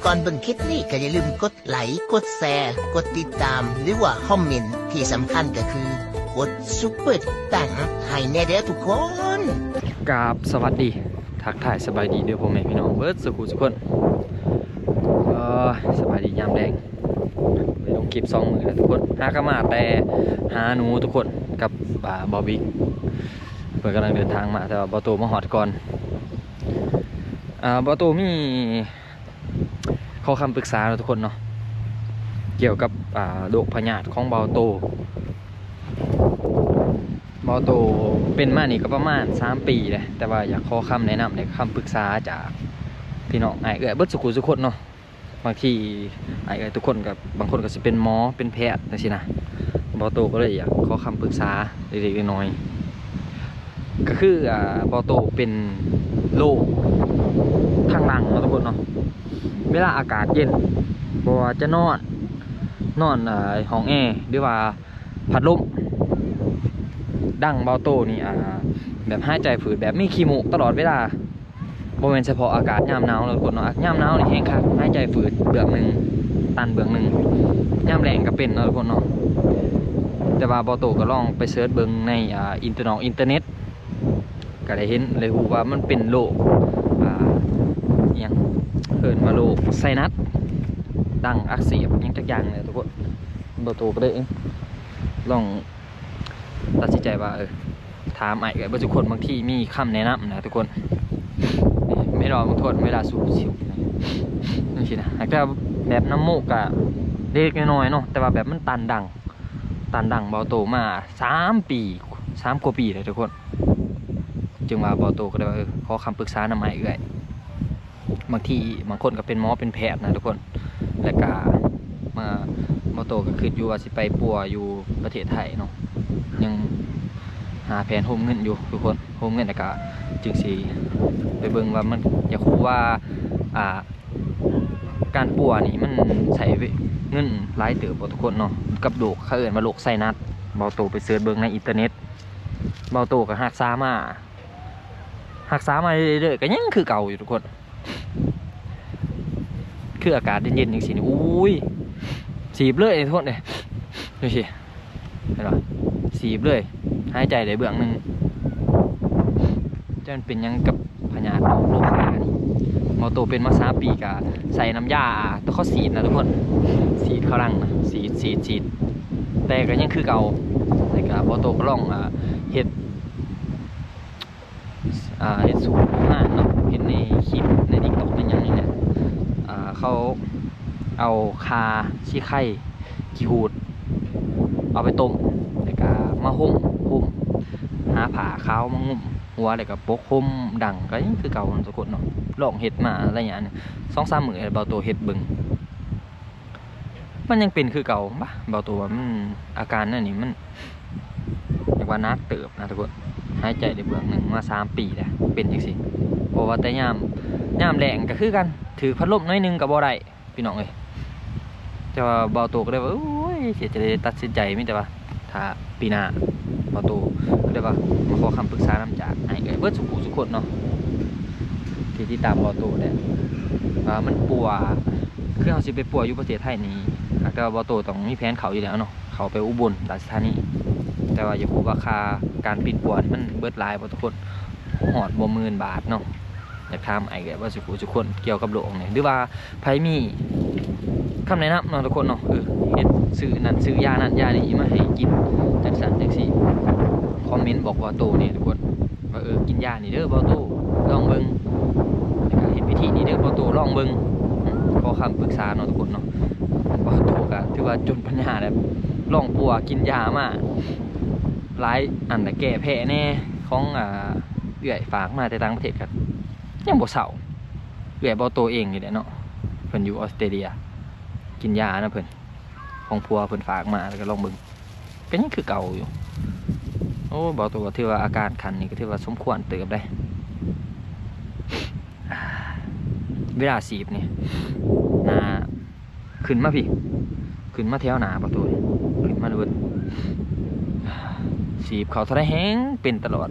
ก่อนเบิ่งคลิปนี้ก็อย่าลืมกดไลค์กดแชร์กดติดตามหรือว่าคอมเมนต์ที่สำคัญก็คือกดซุปเปอร์ตังให้แน่เด้อทุกคนกราบสวัสดีทักทายสบายดีเด้อพ่อแม่พี่น้องเบิร์ดสุขุทุกคนสบายดียามแดงไปลงคลิป2 มื้อแล้วทุกคนหากระมาแต่หาหนูทุกคนกับบอบิ๊กเพื่อนกำลังเดินทางมาแต่ว่าบอโตมาหอดก่อนบอโตมีข้อคำปรึกษาทุกคนเนาะเกี่ยวกับโรคพยาธิของบอโตเป็นมานี่ก็ประมาณ3 ปีเลยแต่ว่าอยากขอคำแนะนำในคำปรึกษาจากพี่น้องเบิดสุขุทุกคนเนาะบางทีทุกคนกับบางคนก็จะเป็นหมอเป็นแพทย์นะสินะบอโตก็เลยอยากขอคำปรึกษาเล็กๆน้อยๆก็คือบอโตเป็นโรคทางหลังทุกคนเนาะเวลาอากาศเย็นบ่ว่าจะนอนห้องแอร์หรือว่าพัดลมดังเบาโตนี่แบบหายใจฝืดแบบมีขี้มูกตลอดเวลาบ่แม่นเฉพาะอากาศยามหนาวเลยทุกคนเนาะยามหนาวนี่แห้งคักหายใจฝืดเบื้องหนึ่งตันเบื้องหนึ่งยามแรงก็เป็นทุกคนเนาะแต่ว่าเบาโตก็ลองไปเสิร์ชเบิ่งในอินเทอร์เน็ตก็ได้เห็นเลยฮู้ว่ามันเป็นโรคอย่างเกิดมาโรคไซนัสดังอักเสบยังจักอย่างเลยทุกคนเบาโตก็ได้ลองตัดสินใจว่าถามเบางคนบางทีมีคำแนะนำนะทุกคนไม่รอบางทนเวลาสูบชิวนี่สินะแต่แบบน้ำมูกอะเล็กน้อยเนาะแต่ว่าแบบมันตันดังเบาโตมา3 ปี3 กว่าปีเลยทุกคนจึงว่าเบาโตก็ได้ว่าขอคำปรึกษานำบางทีบางคนก็เป็นหมอเป็นแพทย์นะทุกคนและก็มาเบาโตก็คิดอยู่ว่าสิไปปัวอยู่ประเทศไทยเนาะยังหาแผนโฮมเงินอยู่ทุกคนโฮมเงินแต่ก็จึงสิไปเบิ่งว่ามันอยากรู้ว่าการปัวนี่มันใช้เงินหลายเติบบ่ทุกคนเนาะกับโรคเขาเอิ้นว่าโรคไซนัสเบาโตไปเสิร์ชเบิ่งในอินเทอร์เน็ตเบาโตก็รักษามาเรื่อยๆก็ยังคือเก่าอยู่ทุกคนคืออากาศเย็นๆจังซี่นี่อุ้ยสีบเลยทุกคนเด้ดูสิเห็นป่ะสีบเลยหายใจได้เบื้องหนึ่งจะมันเป็นยังกับพยาธิโรคขานี่เบาโตเป็นมา3 ปีกะใส่น้ำยาตัวเขาสีดนะทุกคนสีดเขารังนะสีดแต่ก็ยังคือเก่าแต่ก็เบาโตก็ลองเฮ็ดสูตรอาหารเนาะเห็นในคลิปในTikTokในอย่างนี้เนี่ยเขาเอาคาขี้ไข่ขี้หูดเอาไปต้มแล้วก็มาห่มหาผ้าขาวมางุ่มหัวแล้วก็ปกห่มดังก็ยังคือเก่าทุกคนเนาะลองเฮ็ดมาอะไรอย่างเงี้ย2-3 มื้อเบาโตเฮ็ดเบิ่งมันยังเป็นคือเก่าปะเบาโตว่ามันอาการนั่นนี่มันเรียกว่านักเติบนะทุกคนหายใจได้เบื้องหนึ่งมา3 ปีแล้วเป็นจังซี่เพราะว่าแต่ยามแรงก็คือกันถือพัดลมน้อยนึงก็บ่ได้พี่น้องเอ้ยแต่ว่าเบาโตก็ได้ว่าโอ้ยเสียจะได้ตัดสินใจมีแต่ว่าถ้าปีหน้าเบาโตก็ได้ว่ามาขอคำปรึกษานำจากเบิดสุขคนเนาะที่ตามเบาโตเนี่ยมันปัวคือเขาสิไปปัวอยู่ประเทศไทยนี่แต่ว่าเบาโตต้องมีแผนเขาอยู่แล้วเนาะเขาไปอุบลราชธานีแต่ว่าอย่าพูดว่าค่าการปิดปัวนี่มันเบิดหลายบ่ทุกคนหอดบ่10,000 บาทเนาะอยากถามว่าสุขคนเกี่ยวกับโรคนี่หรือว่าไผมีคำแนะนำเนาะทุกคนเนาะเฮ็ดซื้อยานั้นยานี้มาให้กินจังซั่นจังซี่คอมเมนต์บอกว่าโตนี่ทุกคนว่ากินยานี่เด้อบ่โตลองเบิ่งเฮ็ดวิธีนี้เด้อบ่โตลองเบิ่งขอคำปรึกษาเนาะทุกคนเนาะบ่โตก็ถือว่าจนปัญญาแล้วลองปัวกินยามาหลายอันแต่แก้แพ้แน่ของฝากมาแต่ต่างประเทศกันยังบ่เศร้าบ่โตเองนี่แหละเนาะเพิ่นอยู่ออสเตรเลียกินยานะเพิ่นของพัวเพิ่นฝากมาแล้วก็ลองเบิ่งก็ยังคือเก่าอยู่โอ้บ่โตก็ถือว่าอาการคันนี่ก็ถือว่าสมควรเติบได้เวลาสีบนี่หน้าขึ้นมาพี่ขึ้นมาแถวหน้าบ่โตขึ้นมาเบิดสีบเขาเท่าไรแห้งเป็นตลอด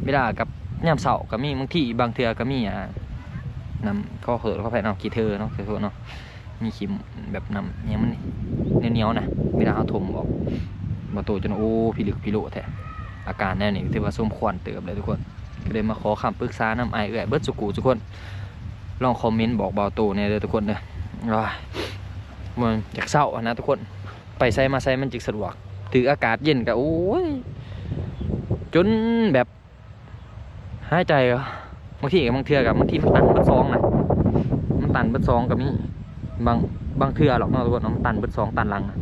เวลากับยามเช้าก็มีบางทีบางเทื่อก็มี น้ำข้อเขินข้อแผ่นเอาขี้เธอเนาะขอโทษเนาะมีขี้แบบน้ำเนี่ยมันเหนียวๆนะเวลาเอาถมออกมาโตจนโอ้พิลึกพิโลแท้อาการแน่นี่ถือว่าส้มควันเติบเลยทุกคนก็เลยมาขอคำปรึกษาน้ำไอเอื้อยเบิร์ดสุกูทุกคนลองคอมเมนต์บอกเบาโตเนี่ยเลยทุกคนเนี่ยมันอยากเศร้านะทุกคนไปใส่มาใส่มันจิกสะดวกถืออากาศเย็นกับโอ้ยจนแบบหายใจบางทีกับบางเทือกับบางทีมันตันเบิดซองนะมันตันเบิดซองกับนี่บางเทือหรอกเนาะทุกคนมันตันเบิดซองตันหลังนะ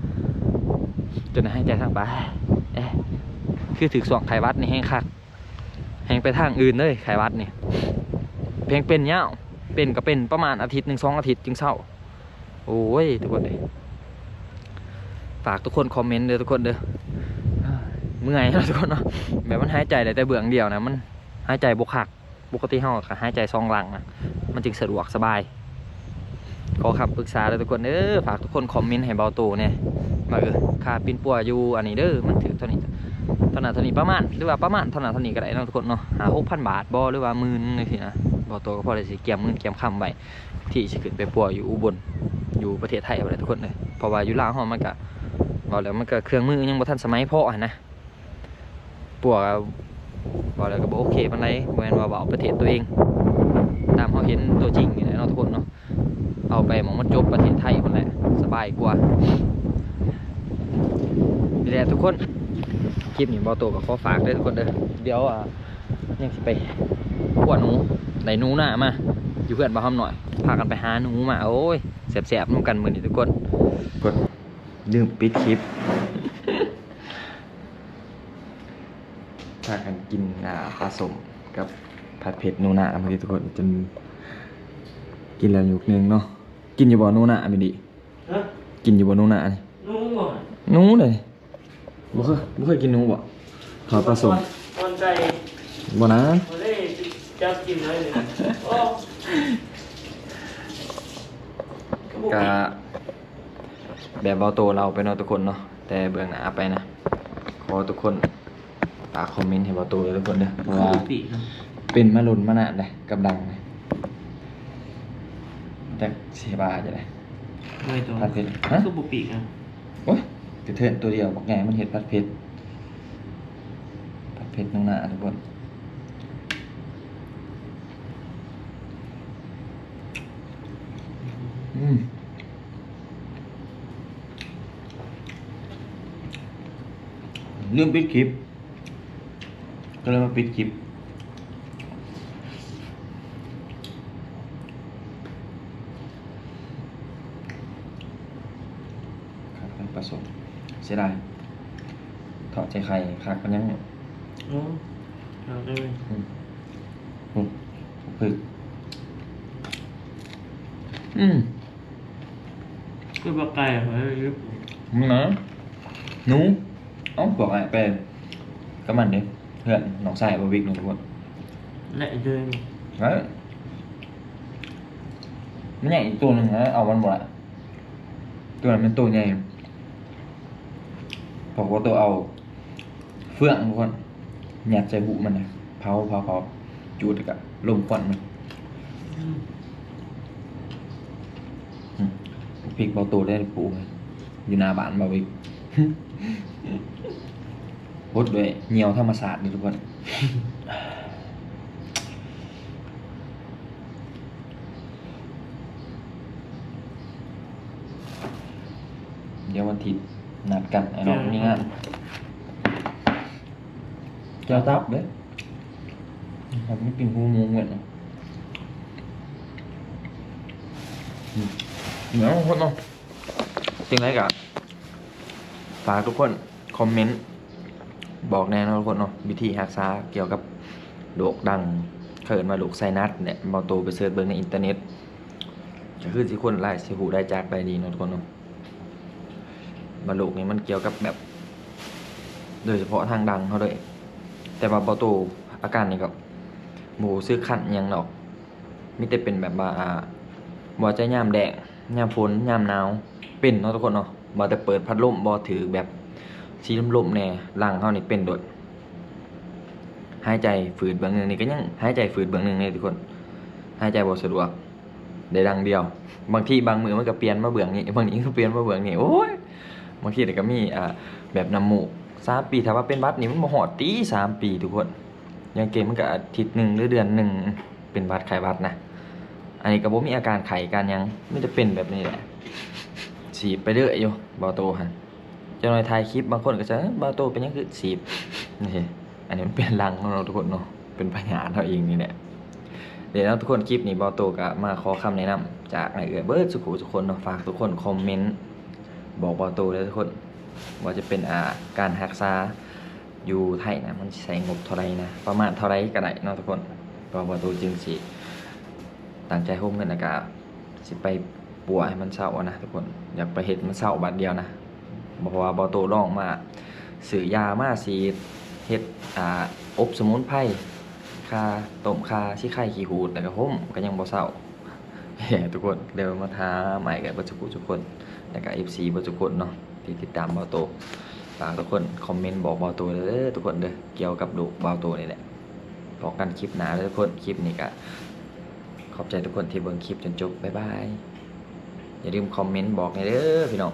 จนหายใจทางไปคือถือสวงไขวัดนี่แห้งคักแห้งไปทางอื่นเลยไขวัดนี่เพียงเป็นเนี้ยเป็นก็เป็นประมาณอาทิตย์1 2 อาทิตย์จึงเศร้าโอ้ยทุกคนเลยฝากทุกคนคอมเมนต์เลยทุกคนเด้อเมื่อยนะทุกคนเนาะแบบมันหายใจได้แต่เบื้องเดียวนะมันหายใจบกหักปกติเฮาค่ะหายใจซองหลังนะมันจึงสะดวกสบายขอคำปรึกษาเลยทุกคนฝากทุกคนคอมเมนต์ให้เบาโตเนี่ยมาค่าปินปัวอยู่อันนี้มันถือเท่านี้เท่านี้ประมาณหรือว่าประมาณเท่านี้ก็ได้นะทุกคนเนาะ6,000 บาทบ่หรือว่า10,000นี่สินะเบาโตก็พอได้สิเกี่ยมเงินเกี่ยมคำไว้ที่จะขึ้นไปปัวอยู่อุบลอยู่ประเทศไทยอะไรทุกคนเลยเพราะว่าอยู่ลาวเฮามันก็บอกแล้วมันก็เครื่องมือยังบ่ทันสมัยพอนะปัวบอกแล้วก็บอกโอเคปานใดบ่แม่นว่าเอาประเทศตัวเองตามเขาเห็นตัวจริงนี่แหละเนาะทุกคนเนาะเอาไปหมองมันจบประเทศไทยคนแหละสบายกว่านี่แหละทุกคนคลิปนี้เบาโตกับขอฝากด้วยทุกคนเด้อเดี๋ยวยังสิไปขวดหนูได้หนูหน้ามาอยู่เพื่อนมาห้อมหน่อยพากันไปหาหนูมาโอ้ยแสบๆน้ำกันมือนี่ทุกคนกดลืมปิดคลิปพากันกินปลาสมกับผัดเผ็ดนูน่าเมื่อกี้ทุกคนจนกินแล้วยุกนึงเนาะกินอยู่บ่นูน่าไม่ดีกินอยู่บ่นูน่านี่นูเลยบ่เคยกินนูบ่ทอดปลาสมวันใจบ่นะบ่ได้จับกินเลยโอ้กะแบบเบาโตเราไปเนาะทุกคนเนาะแต่เบื้องหน้าไปนะขอทุกคนฝากคอมเมนต์ให้เบาโตเลยทุกคนเด้อเพราะว่าเป็นมาลุนมานานเลยกับดังเลยแต่เสียบาจะได้ผัดเผ็ดฮะคือบุปีกอ่ะโอ้ยกระเทินตัวเดียวบอกไงมันเห็ดผัดเผ็ดน้องหน้าทุกคนเรื่องปิดคลิปก็เลยมาปิดคลิปครับผสมเสียดายถอดใจไข่คักมันยังเอาได้เลยคือคือปลาไก่เหรอมึงนะหนูบอกอะไรไปก็มันเด้เพื่อนน้องชายบวิกนะทุกคนแหละเดินมันใหญ่อีกตัวหนึ่งนะเอามันหมดละตัวนั้นเป็นตัวใหญ่พอว่าตัวเอาเฟื่องทุกคนหยัดใจบุมันนะเผาจูดกับลมควันมันพริกเบาตัวได้ปูอยู่หน้าบ้านบวิกพดด้วยเหนียวธรรมศาสตร์นี่ทุกคนเดี๋ยววันอาทิตย์นัดกันไอ้น้องนี่งานเจ้าตับเด้ผมไม่กินหูมูเงินเดี๋ยวทุกคนเนาะจริงไรกันฝากทุกคนคอมเมนต์บอกแน่นะทุกคนเนาะวิธีรักษาเกี่ยวกับโรคดังเขินมาโรคไซนัสเนี่ยมาโตไปเสิร์ชเบิ่งในอินเทอร์เน็ตจะขึ้นสิคนไล่สิหูได้จากไปดีนะทุกคนเนาะมาโรคนี้มันเกี่ยวกับแบบโดยเฉพาะทางดังเขาเลยแต่ว่ามาโตอาการนี่ก็โมซื้อขันยังหรอกมิแต่เป็นแบบว่าบ่ใจย่ามแดงย่ามฝนย่ามหนาวเป็นเนาะทุกคนเนาะบ่แต่เปิดพัดลมบ่ถือแบบสีลมๆแน่หลังเขานี่เป็นโดดหายใจฝืดเบื้องหนึ่งนี่ก็ยังหายใจฝืดเบื้องหนึ่งนี่ทุกคนหายใจบ่สะดวก ได้ดังเดียว บางทีบางมือมันก็เปลี่ยนมาเบื้องนี้บางนี้ก็เปลี่ยนมาเบื้องนี้โอ้ยบางทีก็มีแบบน้ำมูก3 ปีถ้าว่าเป็นบัดนี่มันบ่ฮอดตี3 ปีทุกคนอย่างเกมมันก็อาทิตย์หนึงหรือเดือนหนึงเป็นบัดไข้บัดนะอันนี้ก็บ่มีอาการไข้การหยังมันจะเป็นแบบนี้แหละฉีดไปเรื่อยอยู่บ่โตหั่นจังหน่อยถ่ายคลิปบางคนก็จะบ่โตเป็นหยังคือฉีดนี่อันนี้มันเป็นรังของเราทุกคนเนาะเป็นพยาธิเราเองนี่แหละเดี๋ยวทุกคนคลิปนี้บ่โตก็มาขอคำแนะนำจากไอ้เอื้อเบิดสุขุทุกคนเนาะฝากทุกคนคอมเมนต์บอกบ่โตเลยทุกคนว่าจะเป็นการรักษาอยู่ไทยนะมันใช้งบเท่าไรนะประมาณเท่าไรก็ได้เนาะทุกคนเพราะบ่โตจึงสิตั้งใจโฮมกันนะครับสิไปปัวให้มันเศร้านะทุกคนอยากไปเฮ็ดมันเศร้าบัดเดียวนะเพราะว่าบ่โตลองมาซื้อยามาสิเฮ็ดอบสมุนไพรคาต้มคาสิไข่ขี้หูดแล้วก็ห่มก็ยังบ่เศร้า ทุกคนเดี๋ยวมาท้าใหม่กับบ่ทุกคนแล้วก็ FC บ่ทุกคนเนาะที่ติดตามบ่โตฝากทุกคนคอมเมนต์บอกบ่โตเด้อทุกคนเด้อเกี่ยวกับลูกบ่โตนี่แหละพบกันคลิปหน้าเด้อทุกคนคลิปนี้ก็ขอบใจทุกคนที่เบิ่งคลิปจนจบบ๊ายบายอย่าลืมคอมเมนต์บอกให้เด้อพี่น้อง